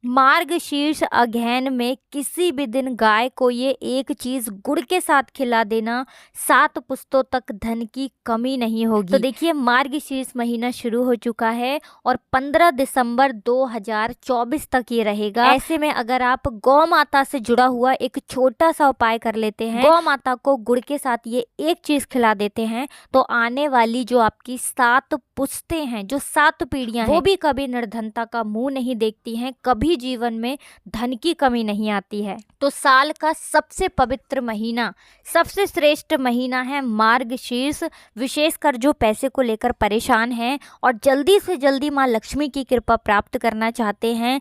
मार्गशीर्ष अगहन में किसी भी दिन गाय को ये एक चीज गुड़ के साथ खिला देना, 7 पुश्तों तक धन की कमी नहीं होगी। तो देखिए मार्गशीर्ष महीना शुरू हो चुका है और 15 दिसंबर 2024 तक ये रहेगा। ऐसे में अगर आप गौ माता से जुड़ा हुआ एक छोटा सा उपाय कर लेते हैं, गौ माता को गुड़ के साथ ये एक चीज खिला देते हैं, तो आने वाली जो आपकी 7 पुश्तें हैं, जो 7 पीढ़ियां वो भी कभी निर्धनता का मुंह नहीं देखती हैं, कभी जीवन में धन की कमी नहीं आती है। तो साल का सबसे पवित्र महीना, सबसे श्रेष्ठ महीना है मार्गशीर्ष। विशेषकर जो पैसे को लेकर परेशान हैं और जल्दी से जल्दी माँ लक्ष्मी की कृपा प्राप्त करना चाहते हैं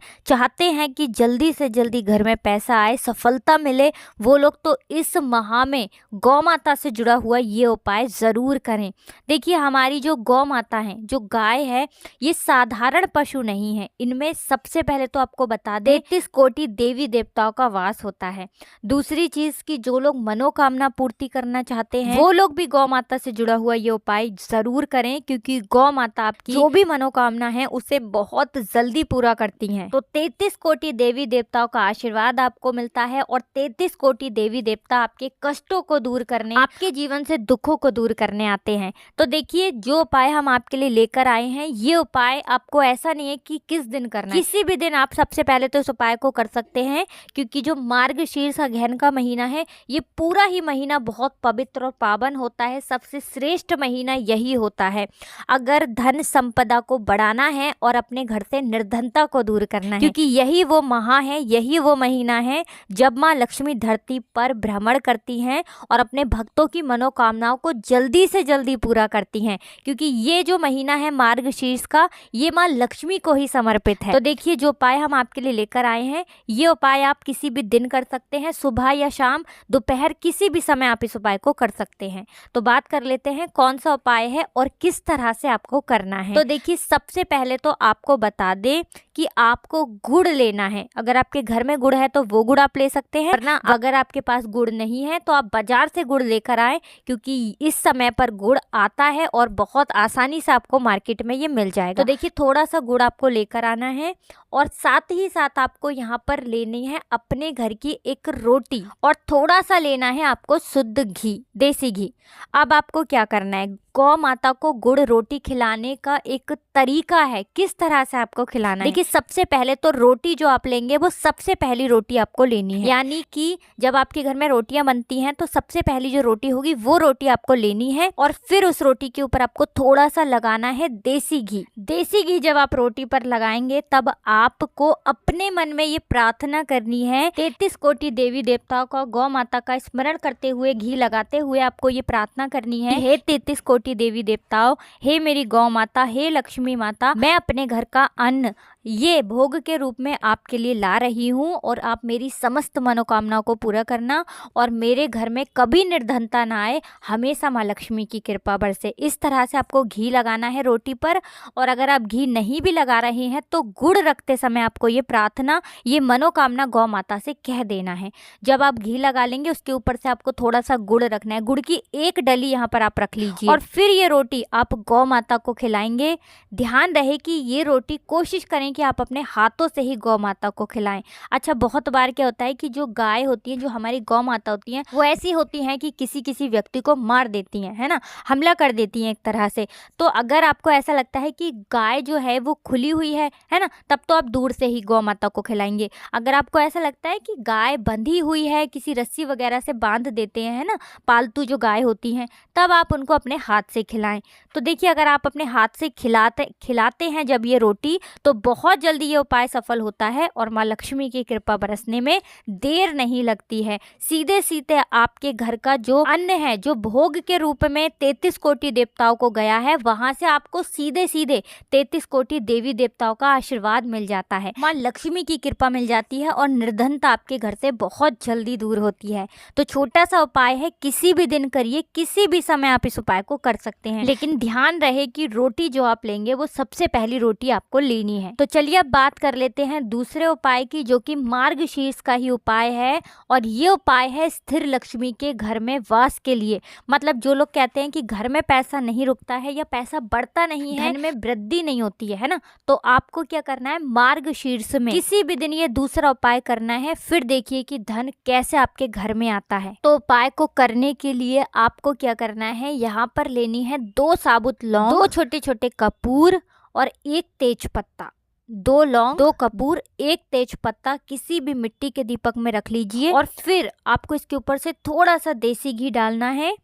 कि जल्दी से जल्दी घर में पैसा आए, सफलता मिले, वो लोग तो इस माह में गौ माता से जुड़ा हुआ ये उपाय ज़रूर करें। देखिए हमारी जो गौ माता है, जो गाय है, ये साधारण पशु नहीं है। इनमें सबसे पहले तो आपको बता दें 33 कोटि देवी देवताओं का वास होता है। दूसरी चीज कि जो लोग मनोकामना पूर्ति करना चाहते हैं वो लोग भी गौ माता से जुड़ा हुआ ये उपाय जरूर करें, क्योंकि गौ माता आपकी जो भी मनोकामना है उसे बहुत जल्दी पूरा करती हैं। तो 33 कोटि देवी देवताओं का आशीर्वाद आपको मिलता है और 33 कोटि देवी देवता आपके कष्टों को दूर करने, आपके जीवन से दुखों को दूर करने आते हैं। तो देखिए जो उपाय हम आपके लिए लेकर आए हैं, ये उपाय आपको ऐसा नहीं है कि किस दिन करना है, किसी भी दिन आप सबसे पहले तो इस उपाय को कर सकते हैं, क्योंकि जो मार्गशीर्ष अगहन का महीना है ये पूरा ही महीना बहुत पवित्र और पावन होता है। सबसे श्रेष्ठ महीना यही होता है अगर धन संपदा को बढ़ाना है और अपने घर से निर्धनता को दूर करना है, क्योंकि यही वो माह है, यही वो महीना है जब माँ लक्ष्मी धरती पर भ्रमण करती हैं और अपने भक्तों की मनोकामनाओं को जल्दी से जल्दी पूरा करती हैं। क्योंकि ये जो महीना है मार्गशीर्ष का, ये माँ लक्ष्मी को ही समर्पित है। तो देखिए जो उपाय हम आपके लिए लेकर आए हैं, ये उपाय आप किसी भी दिन कर सकते हैं, सुबह या शाम, दोपहर, किसी भी समय आप इस उपाय को कर सकते हैं। तो बात कर लेते हैं कौन सा उपाय है और किस तरह से आपको करना है। तो देखिए सबसे पहले तो आपको बता दें कि आपको गुड़ लेना है। अगर आपके घर में गुड़ है तो वो गुड़ आप ले सकते हैं, वरना अगर आपके पास गुड़ नहीं है तो आप बाजार से गुड़ लेकर आए, क्योंकि इस समय पर गुड़ आता है और बहुत आसानी से आपको मार्केट में ये मिल जाएगा। तो देखिए थोड़ा सा गुड़ आपको लेकर आना है और साथ ही साथ आपको यहाँ पर लेनी है अपने घर की एक रोटी और थोड़ा सा लेना है आपको शुद्ध घी, देसी घी। अब आपको क्या करना है, गौ माता को गुड़ रोटी खिलाने का एक तरीका है, किस तरह से आपको खिलाना है। देखिए सबसे पहले तो रोटी जो आप लेंगे वो सबसे पहली रोटी आपको लेनी है, यानी कि जब आपके घर में रोटियां बनती हैं तो सबसे पहली जो रोटी होगी वो रोटी आपको लेनी है और फिर उस रोटी के ऊपर आपको थोड़ा सा लगाना है देसी घी। देसी घी जब आप रोटी पर लगाएंगे तब आपको अपने मन में ये प्रार्थना करनी है, 33 कोटि देवी देवताओं का, गौ माता का स्मरण करते हुए, घी लगाते हुए आपको ये प्रार्थना करनी है, हे 33 कोटि देवी देवताओं, हे मेरी गौ माता, हे लक्ष्मी माता, मैं अपने घर का अन्न ये भोग के रूप में आपके लिए ला रही हूँ और आप मेरी समस्त मनोकामनाओं को पूरा करना और मेरे घर में कभी निर्धनता ना आए, हमेशा माँ लक्ष्मी की कृपा बरसे। इस तरह से आपको घी लगाना है रोटी पर। और अगर आप घी नहीं भी लगा रहे हैं तो गुड़ रखते समय आपको ये प्रार्थना, ये मनोकामना गौ माता से कह देना है। जब आप घी लगा लेंगे उसके ऊपर से आपको थोड़ा सा गुड़ रखना है, गुड़ की एक डली यहाँ पर आप रख लीजिए और फिर ये रोटी आप गौ माता को खिलाएंगे। ध्यान रहे कि ये रोटी कोशिश करें कि आप अपने हाथों से ही गौ माता को खिलाएं। अच्छा बहुत बार क्या होता है कि जो गाय होती है, जो हमारी गौ माता होती हैं, वो ऐसी होती हैं कि किसी व्यक्ति को मार देती हैं, है ना, हमला कर देती हैं एक तरह से। तो अगर आपको ऐसा लगता है कि गाय जो है वो खुली हुई है ना, तब तो आप दूर से ही गौ माता को खिलाएंगे। अगर आपको ऐसा लगता है कि गाय बंधी हुई है, किसी रस्सी वगैरह से बांध देते हैं, है ना, पालतू जो गाय होती हैं, तब आप उनको अपने हाथ से खिलाएं। तो देखिए अगर आप अपने हाथ से खिलाते हैं जब ये रोटी, तो बहुत जल्दी ये उपाय सफल होता है और माँ लक्ष्मी की कृपा बरसने में देर नहीं लगती है। सीधे सीधे आपके घर का जो अन्न है, जो भोग के रूप में 33 कोटि देवताओं को गया है, वहां से आपको सीधे सीधे 33 कोटि देवी देवताओं का आशीर्वाद मिल जाता है, माँ लक्ष्मी की कृपा मिल जाती है और निर्धनता आपके घर से बहुत जल्दी दूर होती है। तो छोटा सा उपाय है, किसी भी दिन करिए, किसी भी समय आप इस उपाय को कर सकते हैं, लेकिन ध्यान रहे कि रोटी जो आप लेंगे वो सबसे पहली रोटी आपको लेनी है। तो चलिए अब बात कर लेते हैं दूसरे उपाय की, जो कि मार्गशीर्ष का ही उपाय है। और ये उपाय है स्थिर लक्ष्मी के घर में वास के लिए। मतलब जो लोग कहते हैं कि घर में पैसा नहीं रुकता है या पैसा बढ़ता नहीं है, धन में वृद्धि नहीं होती है ना, तो आपको क्या करना है, मार्गशीर्ष में किसी भी दिन ये दूसरा उपाय करना है। फिर देखिए कि धन कैसे आपके घर में आता है। तो उपाय को करने के लिए आपको क्या करना है, यहाँ पर लेनी है 2 साबुत लौंग, 2 छोटे छोटे कपूर और 1 तेज पत्ता। 2 लौंग, 2 कपूर, 1 तेज पत्ता किसी भी मिट्टी के दीपक में रख लीजिए। और फिर आपको इसके ऊपर से थोड़ा सा देसी घी डालना है।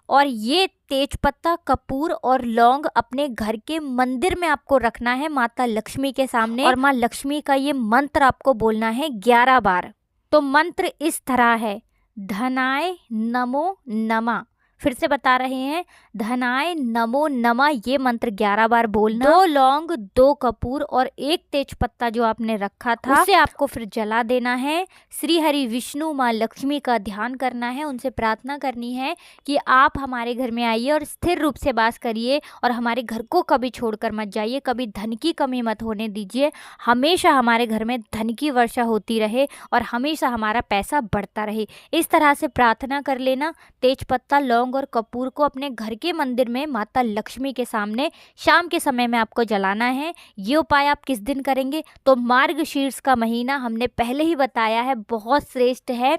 और ये तेज पत्ता, कपूर और लौंग अपने घर के मंदिर में आपको रखना है, माता लक्ष्मी के सामने। और माँ लक्ष्मी का ये मंत्र आपको बोलना है 11 बार। तो मंत्र इस तरह है, धनाय नमो नमः। फिर से बता रहे हैं, धनाय नमो नमः, ये मंत्र 11 बार बोलना। 2 लौंग, 2 कपूर और 1 तेज पत्ता जो आपने रखा था, उसे आपको फिर जला देना है। श्री हरि विष्णु माँ लक्ष्मी का ध्यान करना है, उनसे प्रार्थना करनी है कि आप हमारे घर में आइए और स्थिर रूप से वास करिए और हमारे घर को कभी छोड़कर मत जाइए, कभी धन की कमी मत होने दीजिए। हमेशा हमारे घर में धन की वर्षा होती रहे और हमेशा हमारा पैसा बढ़ता रहे। इस तरह से प्रार्थना कर लेना। तेज पत्ता, लौंग और कपूर को अपने घर के मंदिर में माता लक्ष्मी के सामने शाम के समय में आपको जलाना है। ये उपाय आप किस दिन करेंगे, तो मार्गशीर्ष का महीना हमने पहले ही बताया है बहुत श्रेष्ठ है।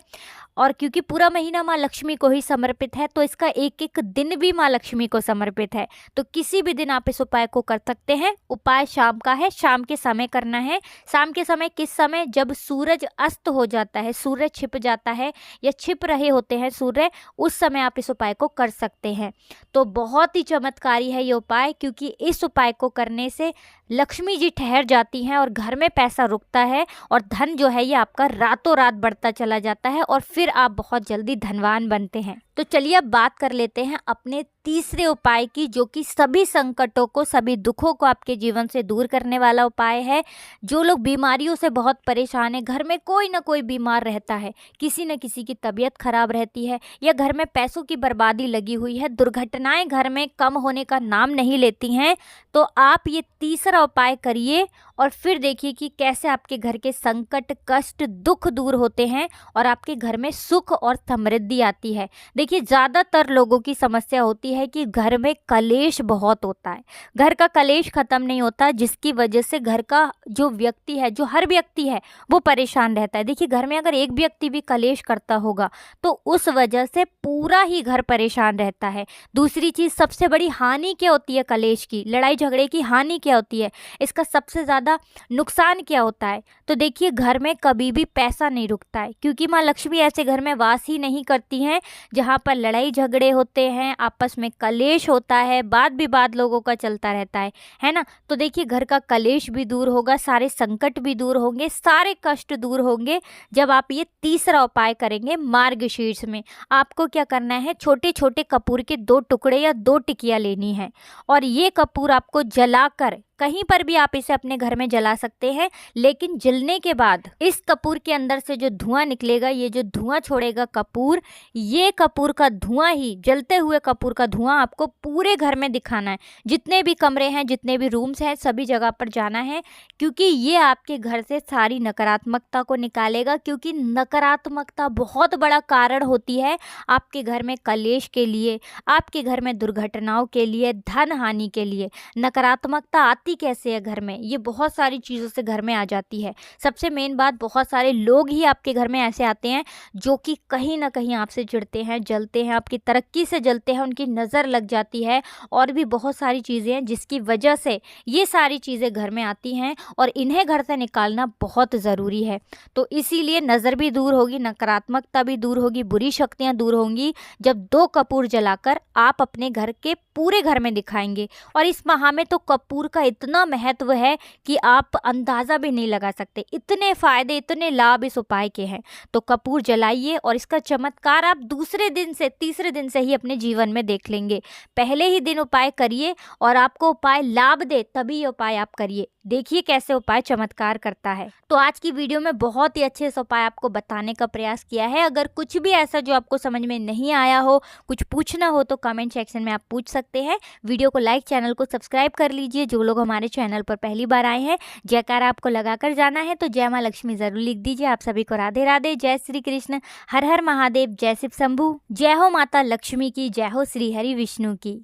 और क्योंकि पूरा महीना माँ लक्ष्मी को ही समर्पित है, तो इसका एक एक दिन भी माँ लक्ष्मी को समर्पित है। तो किसी भी दिन आप इस उपाय को कर सकते हैं। उपाय शाम का है, शाम के समय करना है। शाम के समय किस समय, जब सूरज अस्त हो जाता है, सूरज छिप जाता है या छिप रहे होते हैं सूर्य, उस समय आप इस उपाय को कर सकते हैं। तो बहुत ही चमत्कारी है ये उपाय, क्योंकि इस उपाय को करने से लक्ष्मी जी ठहर जाती हैं और घर में पैसा रुकता है और धन जो है ये आपका रातों रात बढ़ता चला जाता है और फिर आप बहुत जल्दी धनवान बनते हैं। तो चलिए अब बात कर लेते हैं अपने तीसरे उपाय की, जो कि सभी संकटों को, सभी दुखों को आपके जीवन से दूर करने वाला उपाय है। जो लोग बीमारियों से बहुत परेशान है, घर में कोई ना कोई बीमार रहता है, किसी न किसी की तबीयत खराब रहती है या घर में पैसों की बर्बादी लगी हुई है, दुर्घटनाएं घर में कम होने का नाम नहीं लेती हैं, तो आप ये तीसरा उपाय करिए और फिर देखिए कि कैसे आपके घर के संकट, कष्ट, दुख दूर होते हैं और आपके घर में सुख और समृद्धि आती है। देखिए ज़्यादातर लोगों की समस्या होती है कि घर में कलेश बहुत होता है, घर का कलेश खत्म नहीं होता, जिसकी वजह से घर का जो व्यक्ति है, जो हर व्यक्ति है, वो परेशान रहता है। देखिए घर में अगर एक व्यक्ति भी कलेश करता होगा तो उस वजह से पूरा ही घर परेशान रहता है। दूसरी चीज़, सबसे बड़ी हानि क्या होती है कलेश की, लड़ाई झगड़े की हानि क्या होती है, इसका सबसे ज़्यादा नुकसान क्या होता है, तो देखिए घर में कभी भी पैसा नहीं रुकता है, क्योंकि माँ लक्ष्मी ऐसे घर में वास ही नहीं करती हैं जहाँ पर लड़ाई झगड़े होते हैं, आपस में कलेश होता है, वाद विवाद लोगों का चलता रहता है ना। तो देखिए घर का कलेश भी दूर होगा, सारे संकट भी दूर होंगे, सारे कष्ट दूर होंगे जब आप ये तीसरा उपाय करेंगे मार्गशीर्ष में। आपको क्या करना है, छोटे छोटे कपूर के 2 टुकड़े या 2 टिकियाँ लेनी है और ये कपूर आपको जलाकर, कहीं पर भी आप इसे अपने घर में जला सकते हैं, लेकिन जलने के बाद इस कपूर के अंदर से जो धुआं निकलेगा, ये जो धुआं छोड़ेगा कपूर, ये कपूर का धुआं ही, जलते हुए कपूर का धुआं आपको पूरे घर में दिखाना है। जितने भी कमरे हैं, जितने भी रूम्स हैं, सभी जगह पर जाना है, क्योंकि ये आपके घर से सारी नकारात्मकता को निकालेगा। क्योंकि नकारात्मकता बहुत बड़ा कारण होती है आपके घर में कलेश के लिए, आपके घर में दुर्घटनाओं के लिए, धन हानि के लिए। नकारात्मकता आती कैसे है घर में, ये बहुत सारी चीज़ों से घर में आ जाती है। सबसे मेन बात, बहुत सारे लोग ही आपके घर में ऐसे आते हैं जो कि कहीं ना कहीं आपसे चिढ़ते हैं, जलते हैं, आपकी तरक्की से जलते हैं, उनकी नज़र लग जाती है और भी बहुत सारी चीज़ें हैं जिसकी वजह से ये सारी चीज़ें घर में आती हैं और इन्हें घर से निकालना बहुत ज़रूरी है। तो इसीलिए नज़र भी दूर होगी, नकारात्मकता भी दूर होगी, बुरी शक्तियाँ दूर होंगी जब 2 कपूर जलाकर आप अपने घर के पूरे घर में दिखाएंगे। और इस माह में तो कपूर का इतना महत्व है कि आप अंदाज़ा भी नहीं लगा सकते, इतने फ़ायदे, इतने लाभ इस उपाय के हैं। तो कपूर जलाइए और इसका चमत्कार आप दूसरे दिन से, तीसरे दिन से ही अपने जीवन में देख लेंगे। पहले ही दिन उपाय करिए और आपको उपाय लाभ दे तभी ये उपाय आप करिए। देखिए कैसे उपाय चमत्कार करता है। तो आज की वीडियो में बहुत ही अच्छे से उपाय आपको बताने का प्रयास किया है। अगर कुछ भी ऐसा जो आपको समझ में नहीं आया हो, कुछ पूछना हो, तो कमेंट सेक्शन में आप पूछ सकते सकते हैं। वीडियो को लाइक, चैनल को सब्सक्राइब कर लीजिए। जो लोग हमारे चैनल पर पहली बार आए हैं, जयकारा आपको लगाकर जाना है तो जय माँ लक्ष्मी जरूर लिख दीजिए। आप सभी को राधे राधे, जय श्री कृष्ण, हर हर महादेव, जय शिव शंभू, जय हो माता लक्ष्मी की, जय हो श्री हरि विष्णु की।